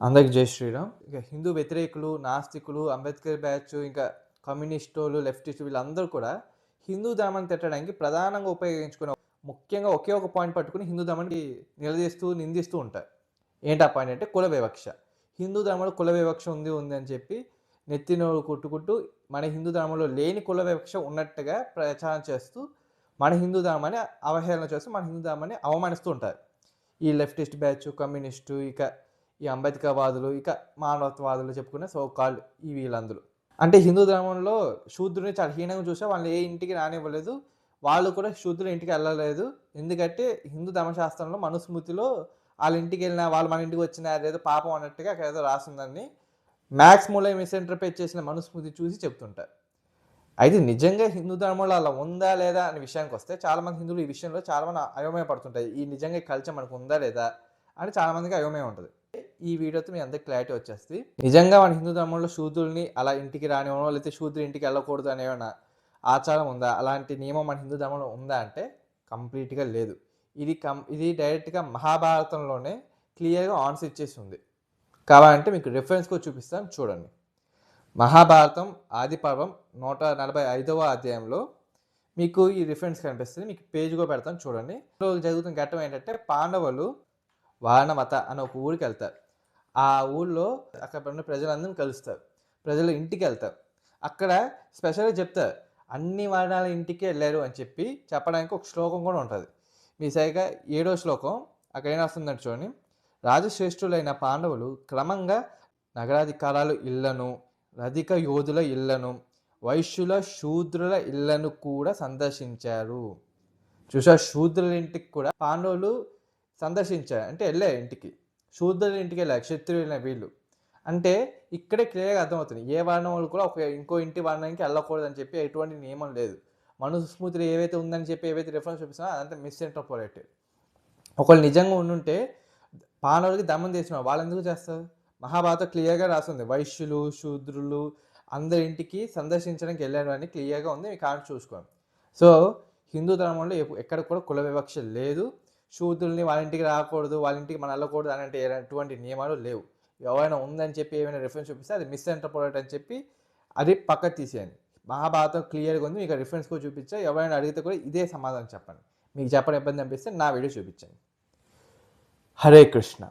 అందరికి జై శ్రీరామ్. ఇక హిందూ వ్యతిరేకులు, నాస్తికులు, అంబేద్కర్ బ్యాచ్, ఇంకా కమ్యూనిస్టోళ్ళు, లెఫ్టిస్ట్ వీళ్ళందరూ కూడా హిందూ ధర్మాన్ని తిట్టడానికి ప్రధానంగా ఉపయోగించుకునే ముఖ్యంగా ఒకే ఒక పాయింట్ పట్టుకొని హిందూ ధర్మాన్ని నిలదీస్తూ, నిందిస్తూ ఉంటారు. ఏంటి ఆ పాయింట్ అంటే కుల వివక్ష. హిందూ ధర్మంలో కుల వివక్ష ఉంది అని చెప్పి నెత్తి నోరు కొట్టుకుంటూ మన హిందూ ధర్మంలో లేని కుల వివక్ష ఉన్నట్టుగా ప్రచారం చేస్తూ మన హిందూ ధర్మాన్ని అవహేళన చేస్తూ మన హిందూ ధర్మాన్ని అవమానిస్తూ ఉంటారు. ఈ లెఫ్టిస్ట్ బ్యాచ్, కమ్యూనిస్టు, ఇక ఈ అంబేద్కర్ వాదులు, ఇక మానవత్వవాదులు చెప్పుకునే సో కాల్డ్ ఈ వీళ్ళందరూ. అంటే హిందూ ధర్మంలో శూద్రుని చాలా హీనంగా చూసా వాళ్ళని ఏ ఇంటికి రానివ్వలేదు. వాళ్ళు కూడా శూద్రుల ఇంటికి వెళ్ళలేదు. ఎందుకంటే హిందూ ధర్మశాస్త్రంలో మనుస్మృతిలో వాళ్ళ ఇంటికి వెళ్ళినా వాళ్ళు మన ఇంటికి వచ్చినా అదేదో పాపం అన్నట్టుగా అక్కడ ఏదో రాసిందని మ్యాక్స్ మూలై మిస్ఇంటర్ప్రిట్ చేసిన మనుస్మృతి చూసి చెప్తుంటారు. అయితే నిజంగా హిందూ ధర్మంలో అలా ఉందా లేదా అనే విషయానికి వస్తే చాలామంది హిందువులు ఈ విషయంలో చాలామంది అయోమయపడుతుంటాయి. ఈ నిజంగా ఈ కల్చర్ మనకు ఉందా లేదా అని చాలామందికి అయోమయం ఉంటుంది. ఈ వీడియోతో మీ అందరికి క్లారిటీ వచ్చేస్తుంది. నిజంగా మన హిందూ ధర్మంలో శూద్రుల్ని అలా ఇంటికి రానివ్వడం, లేకపోతే శూద్రులు ఇంటికి వెళ్ళకూడదు అనేమైనా ఆచారం ఉందా, అలాంటి నియమం మన హిందూ ధర్మంలో ఉందా అంటే కంప్లీట్గా లేదు. ఇది డైరెక్ట్గా మహాభారతంలోనే క్లియర్గా ఆన్సర్ ఇచ్చేసి ఉంది. కావాలంటే మీకు రిఫరెన్స్ కూడా చూపిస్తాను, చూడండి. మహాభారతం ఆది పర్వం 145వ అధ్యాయంలో మీకు ఈ రిఫరెన్స్ కనిపిస్తుంది. మీకు పేజ్ కూడా పెడతాను, చూడండి. జరుగుతున్న ఘట్టం ఏంటంటే పాండవులు వారణమత అనే ఒక ఊరికి వెళ్తారు. ఆ ఊళ్ళో అక్కడ ఉన్న ప్రజలందరినీ కలుస్తారు. ప్రజలు ఇంటికి వెళ్తారు. అక్కడ స్పెషల్గా చెప్తారు అన్ని వర్ణాల ఇంటికి వెళ్ళారు అని చెప్పి చెప్పడానికి ఒక శ్లోకం కూడా ఉంటుంది. మీ సరిగా 7వ శ్లోకం అక్కడ ఏం వస్తుందంటే చూడండి. రాజశ్రేష్ఠులైన పాండవులు క్రమంగా నగరాధికారాలు ఇళ్లను, రధిక యోధుల ఇళ్లను, వైశ్యుల శూద్రుల ఇళ్లను కూడా సందర్శించారు. చూసా, శూద్రుల ఇంటికి కూడా పాండవులు సందర్శించారు అంటే వెళ్ళారు ఇంటికి. శూద్రుల ఇంటికి వెళ్ళారు క్షత్రియులైన వీళ్ళు. అంటే ఇక్కడే క్లియర్గా అర్థమవుతుంది ఏ వర్ణం వాళ్ళు కూడా ఇంకో ఇంటి వర్ణానికి వెళ్ళకూడదు అని చెప్పి ఎటువంటి నియమం లేదు. మనుస్మృతిలో ఏవైతే ఉందని చెప్పి ఏవైతే రిఫరెన్స్ చూపిస్తున్నా అదంతా మిస్ఇంటర్ప్రిటెడ్. ఒకళ్ళు నిజంగా ఉండుంటే పాండవులకి దమనం చేసిన వాళ్ళు ఎందుకు చేస్తారు? మహాభారతం క్లియర్గా రాస్తుంది వైశ్యులు, శూద్రులు అందరి ఇంటికి సందర్శించడానికి వెళ్ళారు అని క్లియర్గా ఉంది. మీకు కారణం చూసుకోండి. సో హిందూ ధర్మంలో ఎక్కడ కూడా కుల వివక్ష లేదు. శూద్రుల్ని వాళ్ళ ఇంటికి రాకూడదు, వాళ్ళ ఇంటికి మనం వెళ్ళకూడదు అని ఎటువంటి నియమాలు లేవు. ఎవరైనా ఉందని చెప్పి ఏమైనా రిఫరెన్స్ చూపిస్తే అది మిస్ఇంటర్ప్రిటెడ్ అని చెప్పి అది పక్కకు తీసేయండి. మహాభారతం క్లియర్గా ఉంది, మీకు రిఫరెన్స్ కూడా చూపించా. ఎవరైనా అడిగితే కూడా ఇదే సమాధానం చెప్పండి. మీకు చెప్పడం ఇబ్బంది అనిపిస్తే నా వీడియో చూపించండి. హరే కృష్ణ.